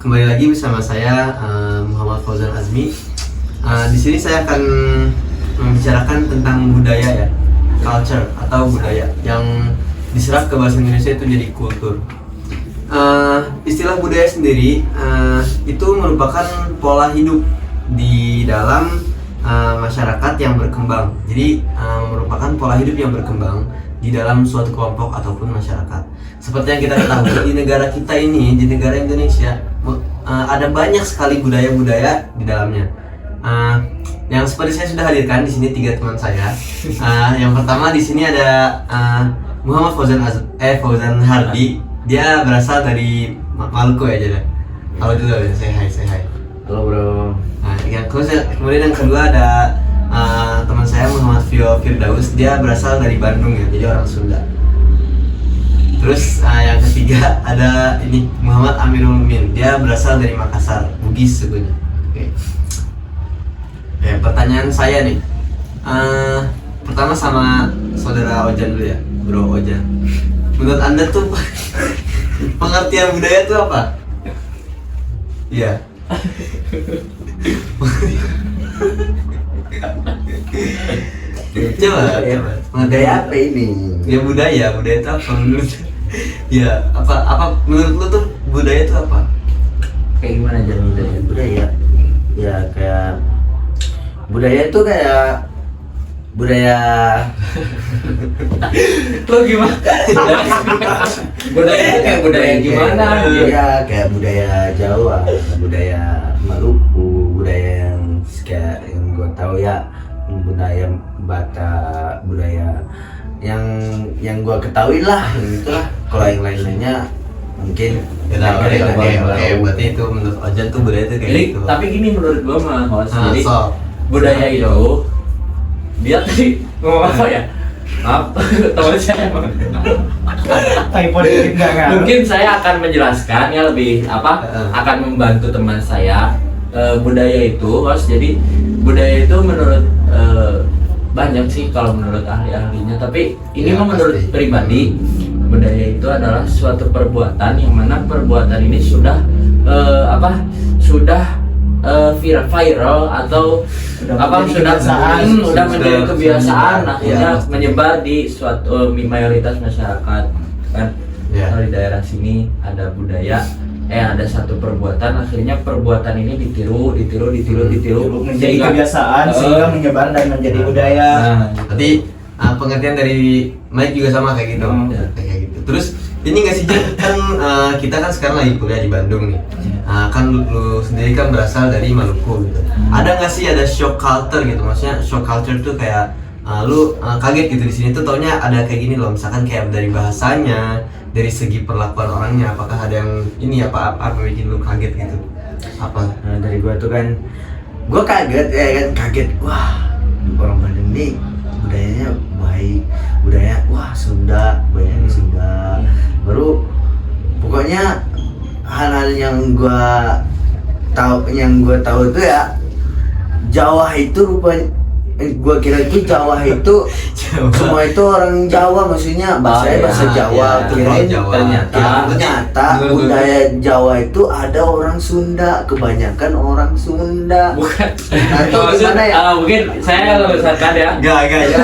kembali lagi bersama saya Muhammad Fauzan Azmi. Di sini saya akan membicarakan tentang budaya ya, culture atau budaya yang diserap ke bahasa Indonesia itu jadi kultur. Istilah budaya sendiri itu merupakan pola hidup di dalam masyarakat yang berkembang. Jadi merupakan pola hidup yang berkembang di dalam suatu kelompok ataupun masyarakat. Seperti yang kita ketahui di negara kita ini, di negara Indonesia, ada banyak sekali budaya-budaya di dalamnya. Yang seperti saya sudah hadirkan di sini 3 teman saya. Yang pertama di sini ada Muhammad Fauzan Hardi. Dia berasal dari Maluku ya, jadi. Halo dulu, say hi. Halo bro. Kemudian yang kedua ada teman saya Muhammad Firdaus. Dia berasal dari Bandung ya, jadi orang Sunda. Terus yang ketiga ada ini Muhammad Amirul Min. Dia berasal dari Makassar, Bugis sukunya. Oke. Pertanyaan saya nih. Pertama sama saudara Ojan dulu ya, Bro Ojan. Menurut Anda tuh pengertian budaya itu apa? Iya. Coba. Budaya apa ini? Ya budaya itu apa menurut? Ya apa menurut lu tuh budaya itu apa? Kayak gimana aja budaya? Ya kayak budaya itu kayak budaya. Lo gimana? Budaya itu kayak budaya gimana? Ya kayak budaya Jawa, budaya Maluku, budaya yang kayak yang gue tahu ya, budaya Batak, budaya yang gue ketahui lah, gitu lah. Kalau yang lain-lainnya mungkin Oke, berarti itu menurut Ojan tuh budaya itu kayak Jadi, gitu. tapi gini menurut gua mah, host. Jadi So, budaya itu dia tadi ngomong apa ya? Maaf, teman saya. Mungkin saya akan menjelaskan ya lebih akan membantu teman saya. Budaya itu, host. Jadi budaya itu menurut banyak sih kalau menurut ahli-ahlinya, tapi ini Ya, mah menurut pasti. pribadi, budaya itu adalah suatu perbuatan yang mana perbuatan ini sudah viral atau sudah menjadi kebiasaan, akhirnya ya. menyebar di suatu mayoritas masyarakat kan. Ya. Kalau di daerah sini ada budaya, ada satu perbuatan, akhirnya perbuatan ini ditiru menjadi sehingga- kebiasaan sehingga menyebar dan menjadi budaya. Nah, Berarti pengertian dari Mike juga sama kayak gitu. Hmm. Kayak gitu. Terus ini nggak sih Jan? Kan kita kan sekarang lagi kuliah di Bandung nih. Kan lu sendiri kan berasal dari Maluku gitu. Ada nggak sih ada shock culture gitu? Maksudnya shock culture tuh kayak lu kaget gitu di sini tuh taunya ada kayak gini loh. Misalkan kayak dari bahasanya, dari segi perlakuan orangnya, apakah ada yang ini apa bikin lu kaget gitu? Apa? Nah, dari gua tuh kan gua kaget kaget, wah orang Bandung nih budayanya baik, budaya wah Sunda, budayanya Sunda. Baru pokoknya hal-hal yang gua tahu tuh ya, Jawa itu rupanya gua kira itu Jawa itu semua itu orang Jawa, maksudnya bahasanya bahasa Jawa. ya, Kirain Jawa. ternyata budaya Jawa itu ada orang Sunda, kebanyakan orang Sunda. bukan. Atau gimana ya? Mungkin saya membesarkan ya. Enggak ya.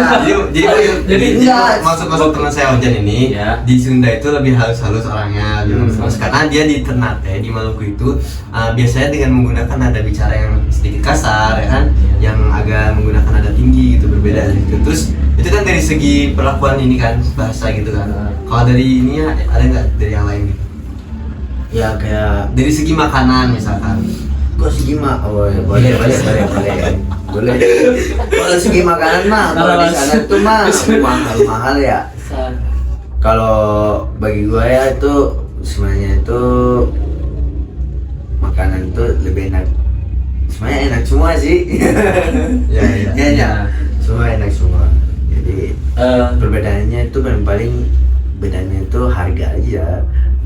Jadi enggak. maksud teman saya Ojan ini Ya. di Sunda itu lebih halus-halus orangnya, lebih halus karena dia di Ternate di Maluku itu biasanya dengan menggunakan nada bicara yang sedikit kasar ya kan, yang agak menggunakan nada tinggi gitu, berbeda gitu. Terus itu kan dari segi perlakuan ini kan, bahasa gitu kan. Kalau dari ini ada nggak dari yang lain gitu? Ya kayak Dari segi makanan misalkan. gua segi boleh. Kalau segi makanan mah kalau di sana tuh mah mahal ya. Kalau bagi gua ya itu semuanya itu makanan itu lebih enak. Semuanya enak semua sih. Ya. Semua enak semua. Jadi perbedaannya itu paling bedanya itu harga aja.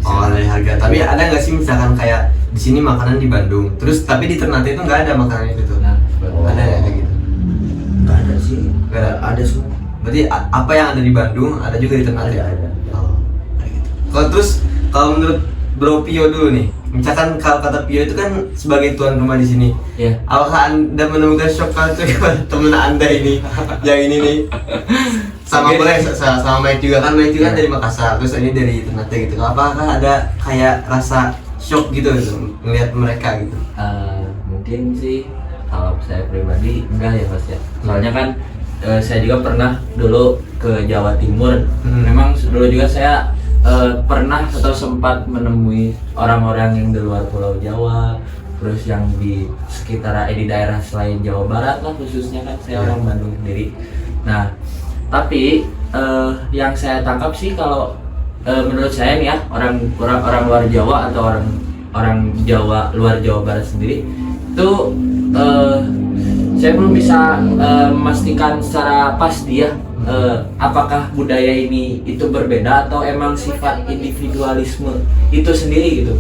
Oh, dari harga. Tapi ada nggak sih misalkan kayak di sini makanan di Bandung, terus tapi di Ternate itu nggak ada makanan itu tuh? Ada ya kayak gitu? Nggak ada sih. Nggak ada. Ada semua. Berarti apa yang ada di Bandung ada juga di Ternate? Ada. Oh, kayak gitu. Kalau menurut Bro Pio dulu nih, misalkan kalau kata Pio itu kan sebagai tuan rumah di sini. Ya. Apakah Anda menemukan shock culture kepada teman Anda ini yang ini nih? Sama Oke. boleh sama Mike juga kan, Mike juga Ya. dari Makassar, terus ini dari Ternate gitu. Apakah ada kayak rasa shock gitu melihat mereka gitu? Mungkin sih kalau saya pribadi enggak ya Mas ya. Soalnya kan saya juga pernah dulu ke Jawa Timur. Memang dulu juga saya pernah atau sempat menemui orang-orang yang di luar Pulau Jawa, terus yang di sekitar di daerah selain Jawa Barat lah khususnya kan saya orang Bandung sendiri. Nah, tapi yang saya tangkap sih kalau menurut saya nih ya orang luar Jawa atau orang Jawa luar Jawa Barat sendiri itu saya belum bisa memastikan secara pasti ya apakah budaya ini itu berbeda atau emang sifat individualisme itu sendiri gitu.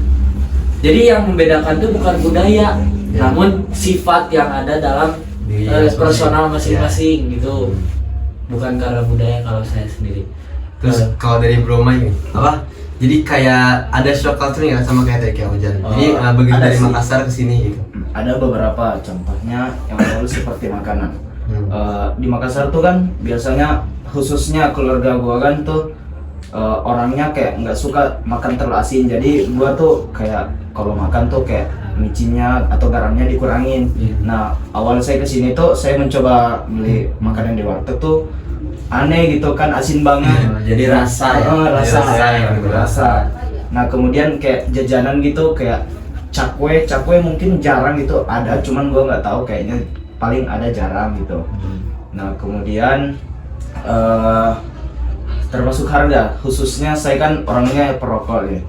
Jadi yang membedakan itu bukan budaya, namun sifat yang ada dalam personal masing-masing gitu. Bukan karena budaya kalau saya sendiri. Terus kalau dari Bro Mike nih, apa? Jadi kayak ada shock culture nggak sama kayak tadi kayak Ojan. Jadi begitu ada dari sih. Makassar ke sini gitu. Ada beberapa contohnya yang baru seperti makanan. Di Makassar tuh kan biasanya khususnya keluarga gua kan tuh orangnya kayak nggak suka makan terlalu asin. Jadi gua tuh kayak kalau makan tuh kayak micinnya atau garamnya dikurangin. Nah, awal saya kesini tuh saya mencoba beli makanan di warteg tuh aneh gitu kan, asin banget. Jadi rasa ya. Rasa. Nah, kemudian kayak jajanan gitu kayak cakwe mungkin jarang gitu ada, cuman gua nggak tahu kayaknya paling ada jarang gitu. Nah, kemudian termasuk harga, khususnya saya kan orangnya perokok ya.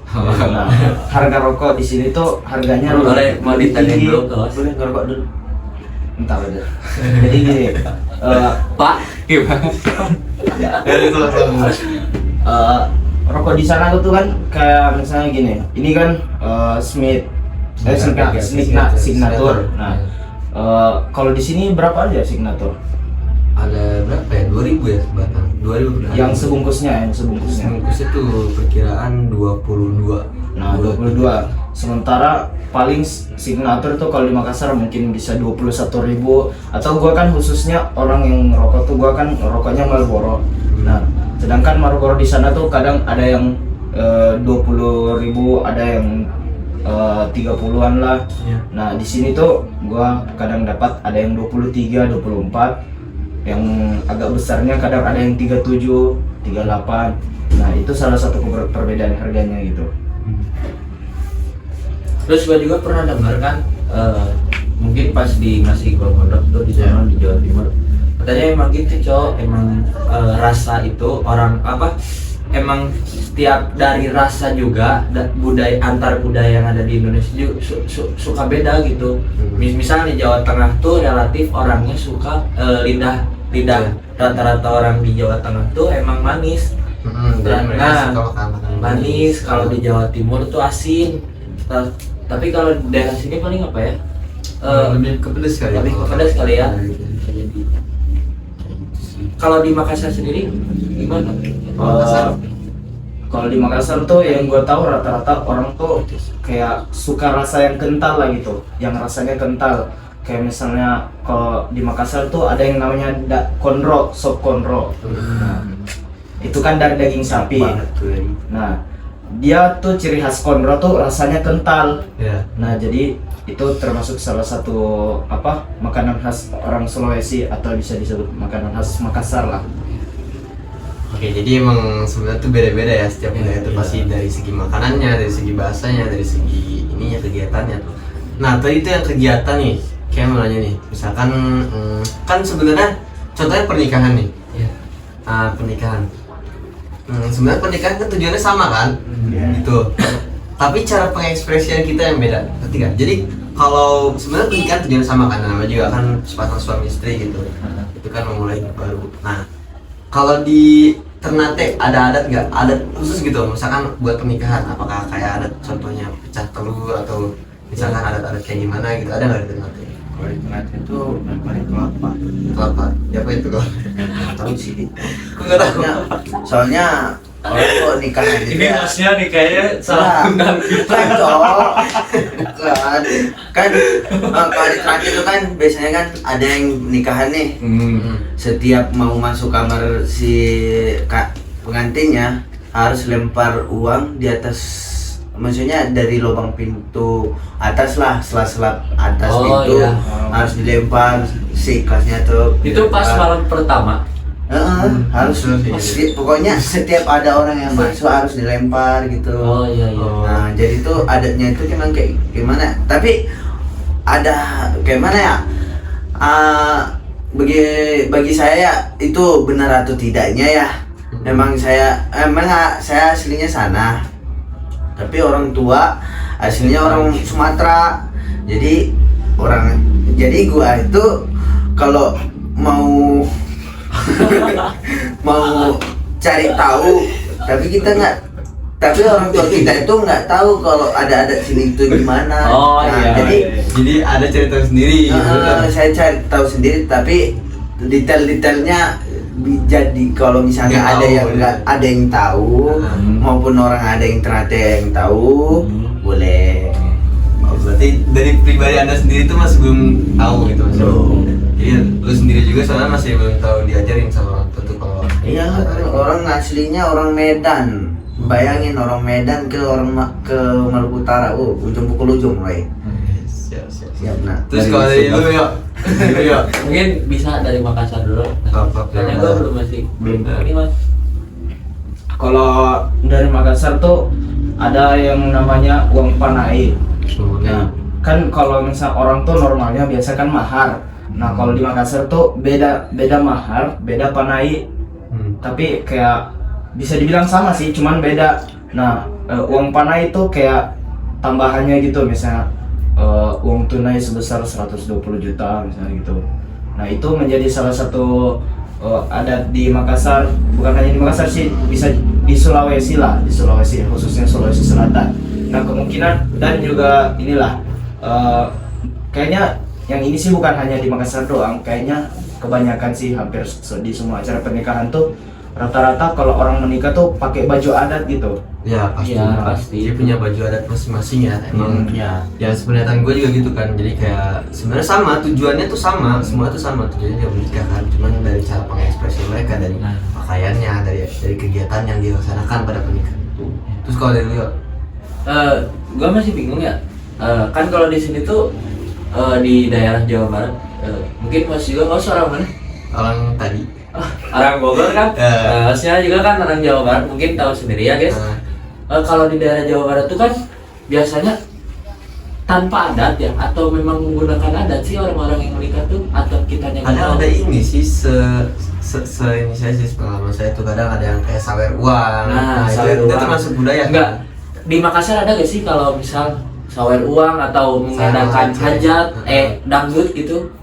Nah, harga rokok di sini tuh harganya Boleh mau lebih ditanya tinggi. dulu ke Mas? Boleh ngerokok dulu. Entar aja. Jadi gini, Pak, gimana? Itu langsung. rokok di sana tuh kan kayak misalnya gini, ini kan Signature. Nah, kalau di sini berapa aja Signature? Ada berapa ya? 2000 ya sebatang. 2000 berapa? Yang sebungkusnya. Sebungkusnya tuh perkiraan 22. Nah, 22. Sementara paling Signature tuh kalau di Makassar mungkin bisa 21.000. Atau gua kan khususnya orang yang ngerokok tuh gua kan rokoknya Marlboro. Nah, sedangkan Marlboro di sana tuh kadang ada yang 20.000, ada yang 30-an lah. Iya. Nah, di sini tuh gua kadang dapat ada yang 23, 24. Yang agak besarnya kadang ada yang 37, 38. Nah, itu salah satu perbedaan harganya gitu. Terus gua juga pernah dengar kan mungkin pas masih gua mondok tuh di sana di Jawa Timur. Katanya emang gitu, Cok. Emang rasa itu orang apa? Emang setiap dari rasa juga budaya antar budaya yang ada di Indonesia juga suka beda gitu. Misalnya di Jawa Tengah tuh relatif orangnya suka lidah rata-rata orang di Jawa Tengah tuh emang manis. Dan mereka Nah, suka makan makanan manis. Kalau di Jawa Timur tuh asin. Tapi kalau di daerah sini paling apa ya? lebih ke pedes kali. Lebih ke pedas kali ya. Kalau di Makassar sendiri gimana? Kalau di Makassar tuh yang gue tahu rata-rata orang tuh kayak suka rasa yang kental lah gitu, yang rasanya kental. Kayak misalnya kalau di Makassar tuh ada yang namanya konro, sop konro. Nah, itu kan dari daging sapi. Nah, dia tuh ciri khas konro tuh rasanya kental. Ya. Nah, jadi itu termasuk salah satu makanan khas orang Sulawesi atau bisa disebut makanan khas Makassar lah. Oke, jadi emang sebenarnya tuh beda-beda ya setiap budaya itu pasti dari segi makanannya, dari segi bahasanya, dari segi ininya kegiatannya tuh. Nah, tadi itu yang kegiatan nih, kayak mau nanya nih, misalkan kan sebenarnya contohnya pernikahan nih, Ya. Pernikahan. Sebenarnya pernikahan kan tujuannya sama kan, gitu. Tapi cara pengekspresian kita yang beda, ngerti kan? Jadi kalau sebenarnya pernikahan tujuannya sama kan, namanya juga kan sepasang suami istri gitu. Itu kan memulai hidup baru. Nah, kalau di Ternate ada adat nggak? Adat khusus gitu, misalkan buat pernikahan, apakah kayak adat contohnya pecah telur atau misalkan adat-adat kayak gimana gitu, ada nggak di Ternate? Kalau di Ternate itu lempari kelapa. Kelapa, ya apa itu kalau? Tahu sih. Aku nggak tahu. Soalnya Orang kok nikah aja Ini masnya nih kayaknya salah undang kita. Kan cowok bukan kan kalau di terakhir itu kan biasanya kan ada yang nikahan nih. Setiap mau masuk kamar si pengantinnya harus lempar uang di atas, maksudnya dari lubang pintu atas lah, sela-sela atas pintu harus dilempar si kelasnya tuh. Itu pas malam pertama. Harus pokoknya setiap ada orang yang masuk harus dilempar gitu. Oh iya. Nah jadi itu adatnya itu cuman kayak gimana, tapi ada kayak mana ya, bagi saya itu benar atau tidaknya ya. Memang saya aslinya sana, tapi orang tua aslinya orang Sumatera. Jadi gua itu kalau mau cari tahu, tapi orang tua kita itu nggak tahu kalau ada adat sini itu gimana. Jadi ada cerita sendiri. Saya cari tahu sendiri, tapi detail-detailnya jadi kalau misalnya ada yang tahu maupun orang ada yang ternyata yang tahu boleh. Berarti dari pribadi Anda sendiri itu masih belum tahu gitu Mas. Jadi lu sendiri juga soalnya masih belum tahu diajarin sama orang tua tuh kalau orang aslinya orang Medan. Bayangin orang Medan ke Maluku Utara, ujung pukul ujung, right? Siap nah. Terus kalau dari lu yuk. Mungkin bisa dari Makassar dulu. Karena gue belum ini Mas. Kalau dari Makassar tuh ada yang namanya uang panai. Nah, kan kalau misal orang tuh normalnya biasa kan mahar. Nah, kalau di Makassar tuh beda mahar, beda panai. Tapi kayak bisa dibilang sama sih, cuman beda. Nah, uang panai itu kayak tambahannya gitu, misalnya uang tunai sebesar 120 juta misalnya gitu. Nah, itu menjadi salah satu adat di Makassar, bukan hanya di Makassar sih, bisa di Sulawesi lah, di Sulawesi, khususnya Sulawesi Selatan. Nah, kemungkinan dan juga inilah kayaknya yang ini sih bukan hanya di Makassar doang, kayaknya kebanyakan sih hampir di semua acara pernikahan tuh rata-rata kalau orang menikah tuh pakai baju adat gitu. Ya pasti. Dia punya baju adat masing-masing ya. Emang ya sebenarnya gue juga gitu kan. Jadi kayak sebenarnya sama, tujuannya tuh sama, semua tuh sama tujuannya dia menikah kan. Cuman dari cara pengekspresi mereka, dari pakaiannya, dari kegiatan yang dilaksanakan pada pernikahan itu. Terus kalau dari lu, gue masih bingung ya. Kan kalau di sini tuh di daerah Jawa Barat, mungkin Mas juga Mas orang mana? orang tadi. Orang Bogor kan, Masnya juga kan orang Jawa Barat, mungkin tahu sendiri ya guys. Kalau di daerah Jawa Barat tuh kan biasanya tanpa adat ya, atau memang menggunakan adat sih orang-orang yang menikah tuh, atau kitanya Kadang ada ini sih ini saya sih pengalaman saya tuh kadang ada yang kayak sawer uang. Sawer itu uang termasuk budaya. Enggak. Di Makassar ada gak sih kalau misal sawer uang atau mengadakan hajat, dangdut gitu?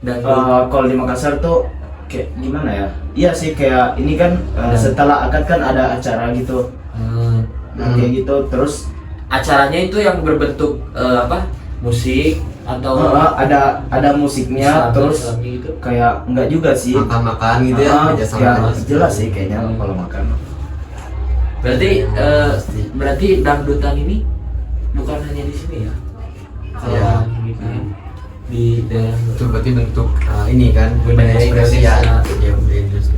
Kalau di Makassar tuh kayak gimana ya? Iya sih, kayak ini kan setelah akad kan ada acara gitu. Nah, kayak gitu. Terus acaranya itu yang berbentuk musik atau ada musiknya, terus gitu. Kayak enggak juga sih. Makan-makan gitu ya, meja sama jelas sih kayaknya kalau makan. Berarti dangdutan ini bukan hanya di sini ya? Iya. Di daerah itu berarti bentuk ini kan budaya ekspresi ya. Indonesia. Ya, budaya Indonesia.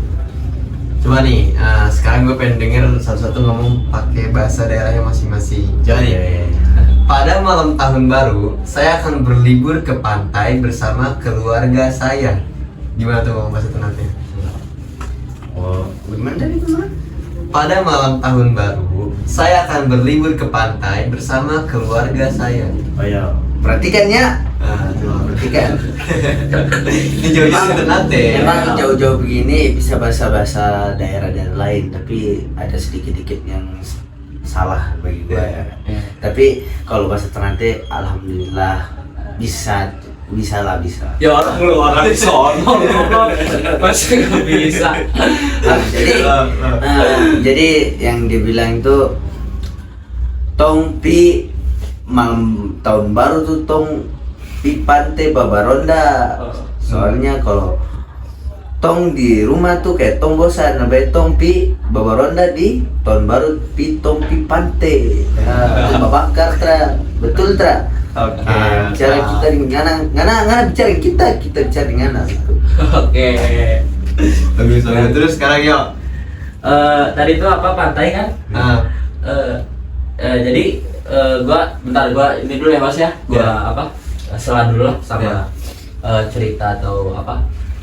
Coba nih, sekarang gue pengen denger satu-satu ngomong pakai bahasa daerahnya masing-masing. Jadi pada malam tahun baru, saya akan berlibur ke pantai bersama keluarga saya. Gimana tuh ngomong bahasa Ternate? Gimana tadi kemarin? Pada malam tahun baru, saya akan berlibur ke pantai bersama keluarga saya. Oh iya, perhatikan ya. Perhatikan. Ini jauh-jauh Ternate. Emang jauh-jauh begini bisa bahasa-bahasa daerah dan lain, tapi ada sedikit-sedikit yang salah bagi gue. Tapi kalau bahasa Ternate, alhamdulillah bisa lah. Ya orang di sono pasti nggak bisa. Jadi yang dibilang itu tong pi malam tahun baru tuh tong pi pantai babaronda. Soalnya kalau tong di rumah tuh kayak tong bosan, namanya tong pi babaronda di tahun baru pi tong pi pantai. Ya, babakar tra, betul tra. Oke. Bicara kita dengan ngana bicara kita bicara dengan gitu. Oke. Bagus banget. Terus sekarang yuk. Tadi itu apa pantai kan? Nah, Jadi gua ini dulu ya Mas ya. Gua sela dulu lah sama cerita atau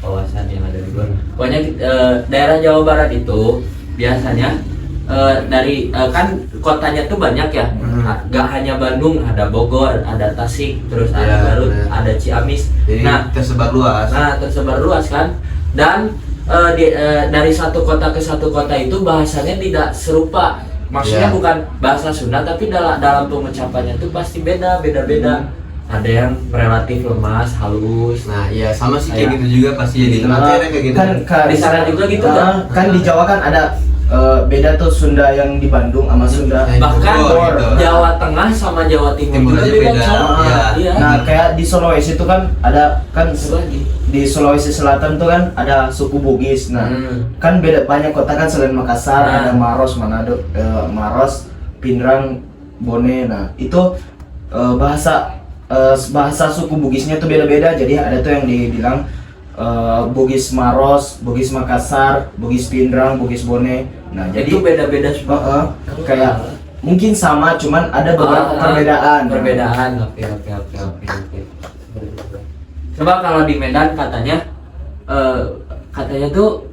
wawasan yang ada di gua. Pokoknya daerah Jawa Barat itu biasanya dari kan kotanya tuh banyak ya. Gak hanya Bandung, ada Bogor, ada Tasik, terus ada Garut, ada Ciamis. jadi tersebar luas. Nah, tersebar luas kan. Dan dari satu kota ke satu kota itu bahasanya tidak serupa. Maksudnya bukan bahasa Sunda, tapi dalam pengucapannya itu pasti beda. Ada yang relatif lemas, halus. Nah, iya sama sih kayak gitu juga pasti jadi materi kayak gitu. Kan Di sana juga gitu kan? Kan di Jawa kan ada beda tuh Sunda yang di Bandung sama Sunda. Bahkan Bogor, gitu. Jawa Tengah sama Jawa Timur Timur juga aja beda. beda. Cok. Iya. Nah, kayak di Sulawesi itu kan ada kan Lagi. di Sulawesi Selatan tuh kan ada suku Bugis. Nah, kan beda banyak kota kan selain Makassar Nah. ada Maros, Manado, Maros, Pindrang, Bone. Nah, itu bahasa suku Bugisnya tuh beda-beda. Jadi ada tuh yang dibilang Bugis Maros, Bugis Makassar, Bugis Pindrang, Bugis Bone. Nah, jadi Itu beda-beda semua. kayak mungkin sama, cuman ada beberapa perbedaan. Oke. Coba kalau di Medan katanya tuh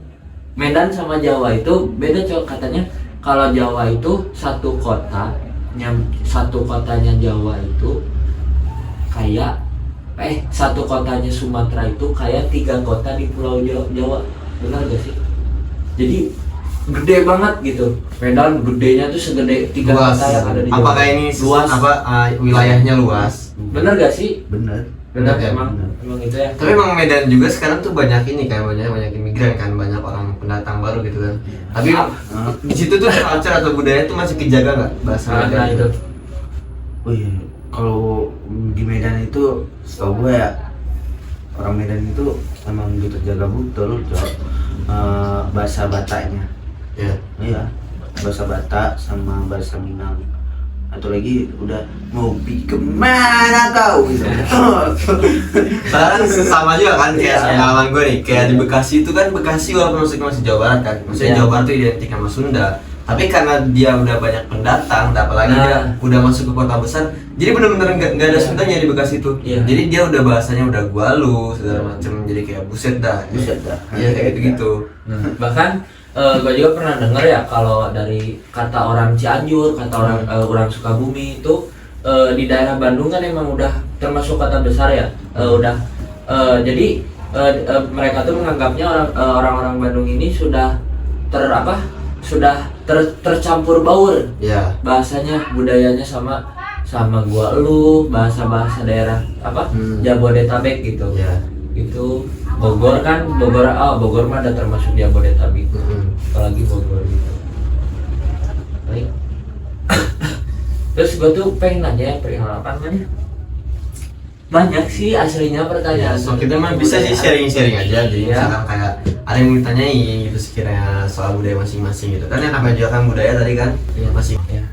Medan sama Jawa itu beda Cok. Katanya kalau Jawa itu satu kotanya Jawa itu kayak satu kotanya Sumatera itu kayak 3 kota di Pulau Jawa. Benar gak sih? Jadi gede banget gitu. Medan gedenya tuh segede 3 Luas. kota yang ada di Jawa. Apakah ini luas? wilayahnya luas? Bener gak sih? Bener. Bener Ya, emang itu ya. Tapi emang Medan juga sekarang tuh banyak ini kan, banyak imigran kan, banyak orang pendatang baru gitu kan. Tapi di situ tuh culture atau budaya tuh masih kejaga nggak bahasa Nah, Medan itu. Oh iya, kalau di Medan itu setahu gue ya, orang Medan itu emang gitu jaga betul bahasa Bataknya. Ya. Iya, bahasa Batak sama bahasa Minang. Atau lagi udah mau pergi kemana kau gitu. Padahal kan sama juga kan kayak Iya. pengalaman gue nih, kayak di Bekasi itu kan Bekasi walaupun masih Jawa Barat kan, maksudnya Iya. Jawa Barat itu identik sama Sunda. Tapi karena dia udah banyak pendatang, apalagi Nah. dia udah masuk ke kota besar, jadi bener-bener nggak ada Iya. Sundanya di Bekasi itu. Iya. Jadi dia udah bahasanya udah gua lu segala macem, jadi kayak buset dah. Buset dah. Iya kayak gitu-gitu. Bahkan gue juga pernah dengar ya kalau dari kata orang Cianjur, kata orang Sukabumi itu di daerah Bandung kan emang udah termasuk kota besar ya. Jadi mereka tuh menganggapnya orang-orang Bandung ini sudah tercampur baur Ya. bahasanya, budayanya sama gua lu, bahasa daerah Jabodetabek gitu. Ya. Itu Bogor kan, Bogor mah ada termasuk Jabodetabek. Apalagi Bogor gitu. Baik. Terus gue tuh pengen nanya ya perihal apa namanya? Banyak sih aslinya Ya, pertanyaan. so kita mah bisa sih sharing-sharing aja, jadi Iya. misalkan kayak ada yang mau ditanyain gitu sekiranya soal budaya masing-masing gitu kan, yang namanya juga kan budaya tadi kan Iya. masih. Ya.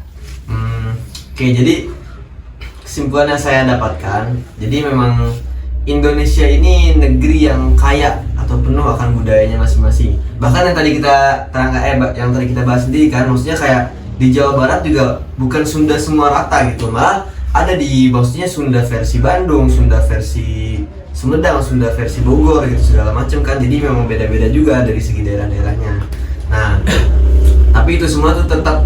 Oke, jadi kesimpulan yang saya dapatkan, jadi memang Indonesia ini negeri yang kaya atau penuh akan budayanya masing-masing. Bahkan yang tadi kita yang tadi kita bahas sendiri kan, maksudnya kayak di Jawa Barat juga bukan Sunda semua rata gitu, malah ada maksudnya Sunda versi Bandung, Sunda versi Sumedang, Sunda versi Bogor gitu segala macam kan. Jadi memang beda-beda juga dari segi daerah-daerahnya. Nah, tapi itu semua tuh tetap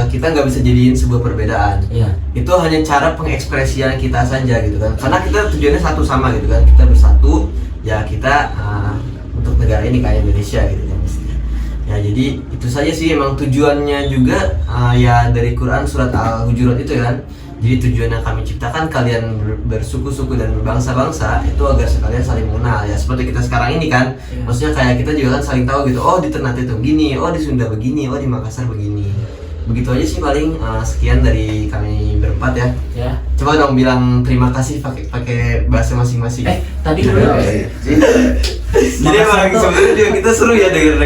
kita nggak bisa jadiin sebuah perbedaan. Iya. Itu hanya cara pengekspresian kita saja gitu kan, karena kita tujuannya satu sama gitu kan, kita bersatu ya, kita untuk negara ini kayak Indonesia gitu kan mestinya. Ya jadi itu saja sih emang tujuannya juga ya dari Quran surat Al-Hujurat itu kan. Jadi tujuan yang kami ciptakan kalian bersuku-suku dan berbangsa-bangsa itu agar sekalian saling mengenal ya, seperti kita sekarang ini kan. Iya. Maksudnya kayak kita juga kan saling tahu gitu, oh di Ternate itu begini, oh di Sunda begini, oh di Makassar begini. Begitu aja sih paling. Sekian dari kami berempat ya. Ya. Coba dong bilang terima kasih pakai bahasa masing-masing. Tadi dulu. Jadi emang sebenarnya juga kita seru ya dengar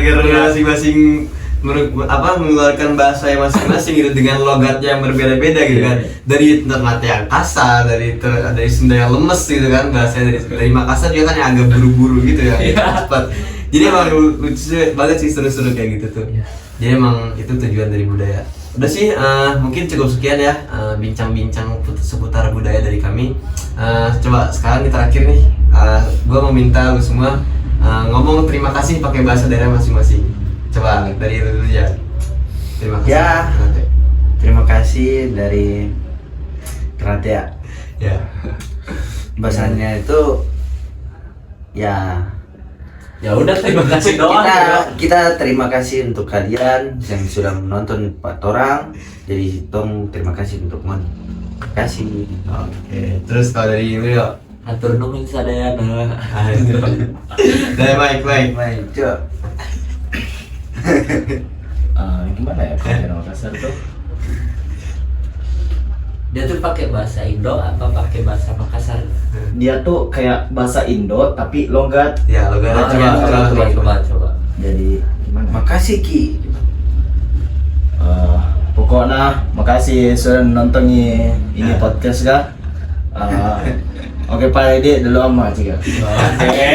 masing-masing mengeluarkan bahasa yang masing-masing gitu dengan logatnya yang berbeda-beda gitu kan. Dari Ternate yang kasar, dari Sunda yang lemes gitu kan, bahasanya dari Makassar juga kan yang agak buru-buru gitu ya, cepat. Jadi emang lucu banget sih, seru-seru kayak gitu tuh. Jadi emang itu tujuan dari budaya. Udah sih, mungkin cukup sekian ya bincang-bincang seputar budaya dari kami. Coba sekarang di terakhir nih, gue mau minta lu semua ngomong terima kasih pakai bahasa daerah masing-masing. Coba dari lu dulu ya. Terima kasih. Ya. Ternate. Terima kasih dari Ternate ya. Ya. Bahasanya itu ya Ya udah, terima kasih doang. kita terima kasih untuk kalian yang sudah menonton Pak Torang. Jadi Tong terima kasih untuk Mon. Terima kasih. Oke. Terus kalau dari lu ya. Atur nuhun sadayana. Dari Mike. Baik, coba. Gimana ya kalau di Makassar tuh? Dia tuh pakai bahasa Indo apa pakai bahasa Makassar? Dia tuh kayak bahasa Indo tapi logat. Ya, lo gak Coba. Jadi gimana? Makasih Ki. Pokoknya makasih sudah nonton ini podcast kah. Oke Pak Edi dulu ama juga. Oke.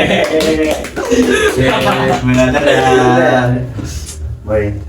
Belajar ya. Baik.